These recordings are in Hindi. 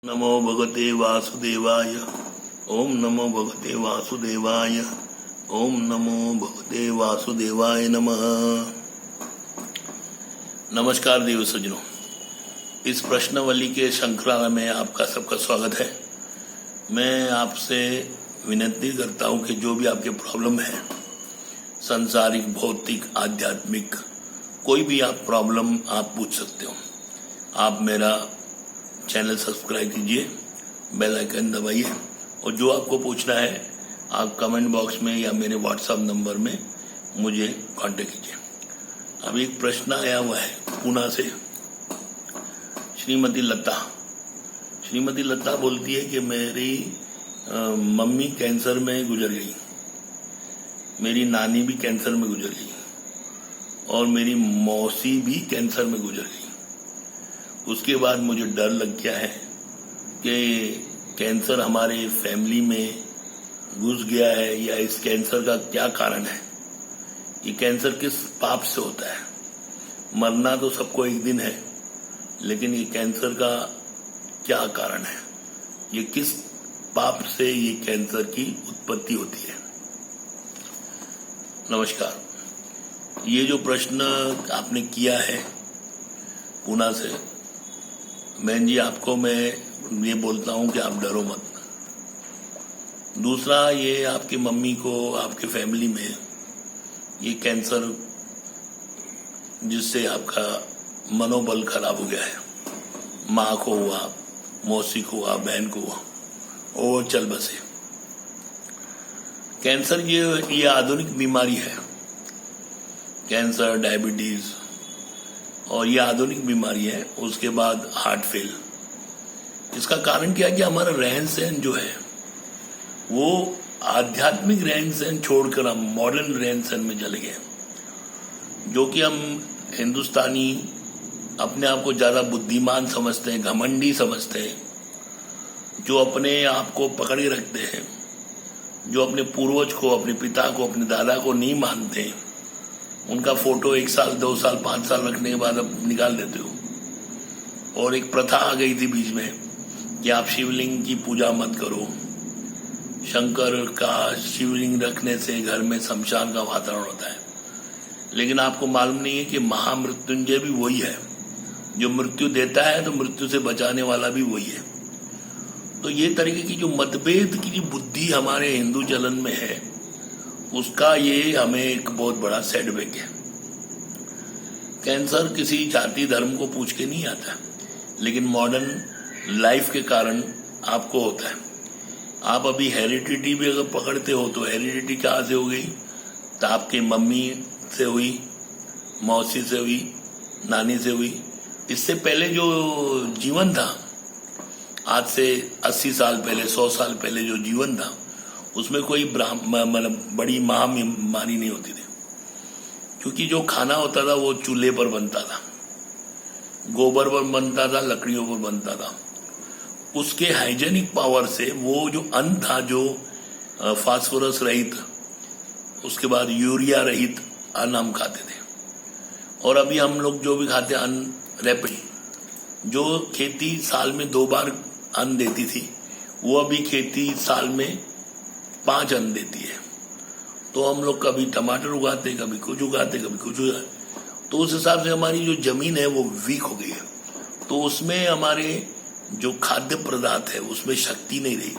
नमो भगवते वासुदेवाय। ओम नमो भगवते वासुदेवाय। ओम नमो भगवते वासुदेवाय नमः। नमस्कार देव सज्जनों, इस प्रश्नवली के श्रृंखला में आपका सबका स्वागत है। मैं आपसे विनती करता हूं कि जो भी आपके प्रॉब्लम है, संसारिक, भौतिक, आध्यात्मिक, कोई भी आप प्रॉब्लम आप पूछ सकते हो। आप मेरा चैनल सब्सक्राइब कीजिए, बेल आइकन दबाइए और जो आपको पूछना है आप कमेंट बॉक्स में या मेरे व्हाट्सएप नंबर में मुझे कांटेक्ट कीजिए। अभी एक प्रश्न आया हुआ है पूना से। श्रीमती लता बोलती है कि मेरी मम्मी कैंसर में गुजर गई, मेरी नानी भी कैंसर में गुजर गई और मेरी मौसी भी कैंसर में गुजर गई। उसके बाद मुझे डर लग गया है कि कैंसर हमारे फैमिली में घुस गया है या इस कैंसर का क्या कारण है। ये कैंसर किस पाप से होता है? मरना तो सबको एक दिन है, लेकिन ये कैंसर का क्या कारण है? ये किस पाप से ये कैंसर की उत्पत्ति होती है? नमस्कार, ये जो प्रश्न आपने किया है पूना से, बहन जी, आपको मैं ये बोलता हूं कि आप डरो मत। दूसरा, ये आपकी मम्मी को, आपके फैमिली में ये कैंसर जिससे आपका मनोबल खराब हो गया है, माँ को हुआ, मौसी को हुआ, बहन को हुआ, और चल बसे। कैंसर ये आधुनिक बीमारी है। कैंसर, डायबिटीज और ये आधुनिक बीमारी है। उसके बाद हार्ट फेल। इसका कारण क्या है कि हमारा रहन सहन जो है वो आध्यात्मिक रहन सहन छोड़कर हम मॉडर्न रहन सहन में चले गए, जो कि हम हिंदुस्तानी अपने आप को ज्यादा बुद्धिमान समझते हैं, घमंडी समझते हैं, जो अपने आप को पकड़े रखते हैं, जो अपने पूर्वज को, अपने पिता को, अपने दादा को नहीं मानते। उनका फोटो 1 साल, 2 साल, 5 साल रखने के बाद अब निकाल देते हो। और एक प्रथा आ गई थी बीच में कि आप शिवलिंग की पूजा मत करो। शंकर का शिवलिंग रखने से घर में शमशान का वातावरण होता है। लेकिन आपको मालूम नहीं है कि महामृत्युंजय भी वही है, जो मृत्यु देता है तो मृत्यु से बचाने वाला भी वही है। तो ये तरीके की जो मतभेद की जो बुद्धि हमारे हिंदू चलन में है, उसका ये हमें एक बहुत बड़ा सेटबैक है। कैंसर किसी जाति धर्म को पूछ के नहीं आता, लेकिन मॉडर्न लाइफ के कारण आपको होता है। आप अभी हेरिडिटी भी अगर पकड़ते हो तो हेरिडिटी कहाँ से हो गई? तो आपकी मम्मी से हुई, मौसी से हुई, नानी से हुई। इससे पहले जो जीवन था, आज से 80 साल पहले, 100 साल पहले जो जीवन था, उसमें कोई मतलब बड़ी महामारी नहीं होती थी, क्योंकि जो खाना होता था वो चूल्हे पर बनता था, गोबर पर बनता था, लकड़ियों पर बनता था। उसके हाइजेनिक पावर से वो जो अन्न था, जो फास्फोरस रहित, उसके बाद यूरिया रहित अन्न हम खाते थे। और अभी हम लोग जो भी खाते हैं अन्न रैपिड, जो खेती साल में 2 बार अन्न देती थी, वो अभी खेती साल में 5 अन्न देती है। तो हम लोग कभी टमाटर उगाते, कभी कुछ उगाते, कभी कुछ उगाते। तो उस हिसाब से हमारी जो जमीन है वो वीक हो गई है। तो उसमें हमारे जो खाद्य पदार्थ है उसमें शक्ति नहीं रही।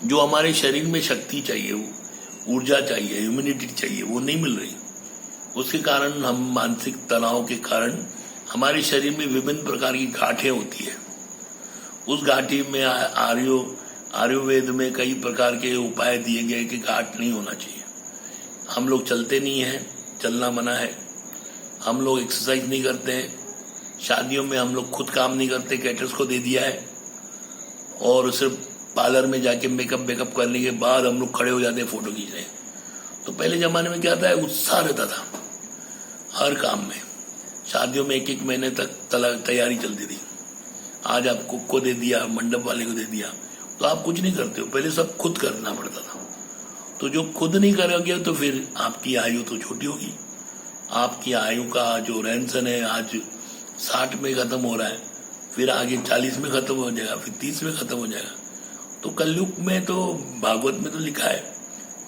जो हमारे शरीर में शक्ति चाहिए, वो ऊर्जा चाहिए, इम्यूनिटी चाहिए, वो नहीं मिल रही। उसके कारण हम मानसिक तनाव के कारण हमारे शरीर में विभिन्न प्रकार की गांठें होती है। उस गांठी में आयुर्वेद में कई प्रकार के उपाय दिए गए कि गांठ नहीं होना चाहिए। हम लोग चलते नहीं हैं, चलना मना है। हम लोग एक्सरसाइज नहीं करते हैं। शादियों में हम लोग खुद काम नहीं करते, कैटर्स को दे दिया है। और सिर्फ पार्लर में जाके मेकअप करने के बाद हम लोग खड़े हो जाते हैं, फोटो खींच रहे हैं। तो पहले जमाने में क्या था, उत्साह रहता था हर काम में। शादियों में 1-1 महीने तक तैयारी चलती थी। आज आप कुक को दे दिया, मंडप वाले को दे दिया, तो आप कुछ नहीं करते हो। पहले सब खुद करना पड़ता था। तो जो खुद नहीं करोगे तो फिर आपकी आयु तो छोटी होगी। आपकी आयु का जो रहन सहन है आज 60 में खत्म हो रहा है, फिर आगे 40 में खत्म हो जाएगा, फिर 30 में खत्म हो जाएगा। तो कलयुग में तो भागवत में तो लिखा है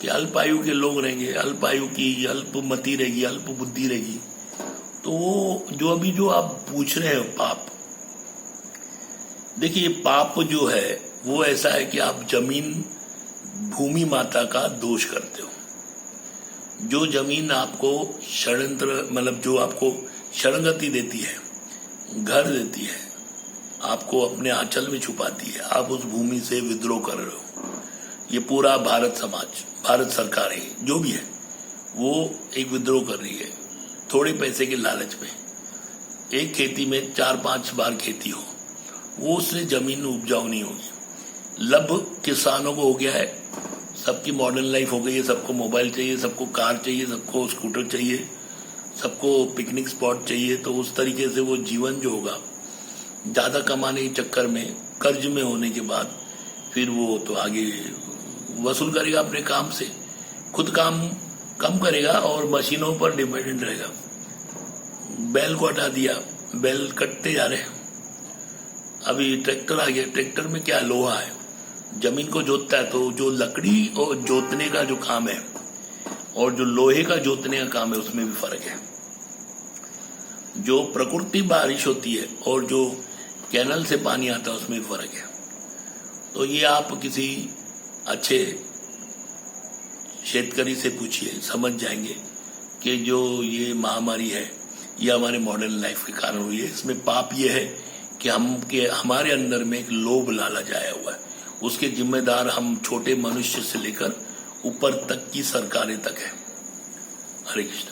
कि अल्पायु के लोग रहेंगे, अल्पायु की अल्पमति रहेगी, अल्प बुद्धि रहेगी। तो वो जो आप पूछ रहे हो पाप, देखिए पाप जो है वो ऐसा है कि आप जमीन भूमि माता का दोष करते हो। जो जमीन आपको षड्यंत्र मतलब जो आपको शरणगति देती है, घर देती है, आपको अपने आंचल में छुपाती है, आप उस भूमि से विद्रोह कर रहे हो। ये पूरा भारत समाज, भारत सरकार है जो भी है, वो एक विद्रोह कर रही है थोड़े पैसे के लालच में। एक खेती में 4-5 बार खेती हो, वो उससे जमीन उपजाऊ नहीं होगी। लब किसानों को हो गया है, सबकी मॉडर्न लाइफ हो गई है, सबको मोबाइल चाहिए, सबको कार चाहिए, सबको स्कूटर चाहिए, सबको पिकनिक स्पॉट चाहिए। तो उस तरीके से वो जीवन जो होगा ज्यादा कमाने के चक्कर में, कर्ज में होने के बाद, फिर वो तो आगे वसूल करेगा अपने काम से, खुद काम कम करेगा और मशीनों पर डिपेंडेंट रहेगा। बैल को हटा दिया, बैल कटते जा रहे हैं। अभी ट्रैक्टर आ गया, ट्रैक्टर में क्या लोहा है, जमीन को जोतता है। तो जो लकड़ी और जोतने का जो काम है और जो लोहे का जोतने का काम है, उसमें भी फर्क है। जो प्रकृति बारिश होती है और जो कैनल से पानी आता है, उसमें भी फर्क है। तो ये आप किसी अच्छे शेतकरी से पूछिए, समझ जाएंगे कि जो ये महामारी है ये हमारे मॉडर्न लाइफ के कारण हुई है। इसमें पाप ये है कि हमारे अंदर में एक लोभ लालच आया हुआ है, उसके जिम्मेदार हम छोटे मनुष्य से लेकर ऊपर तक की सरकारें तक है। हरे कृष्ण।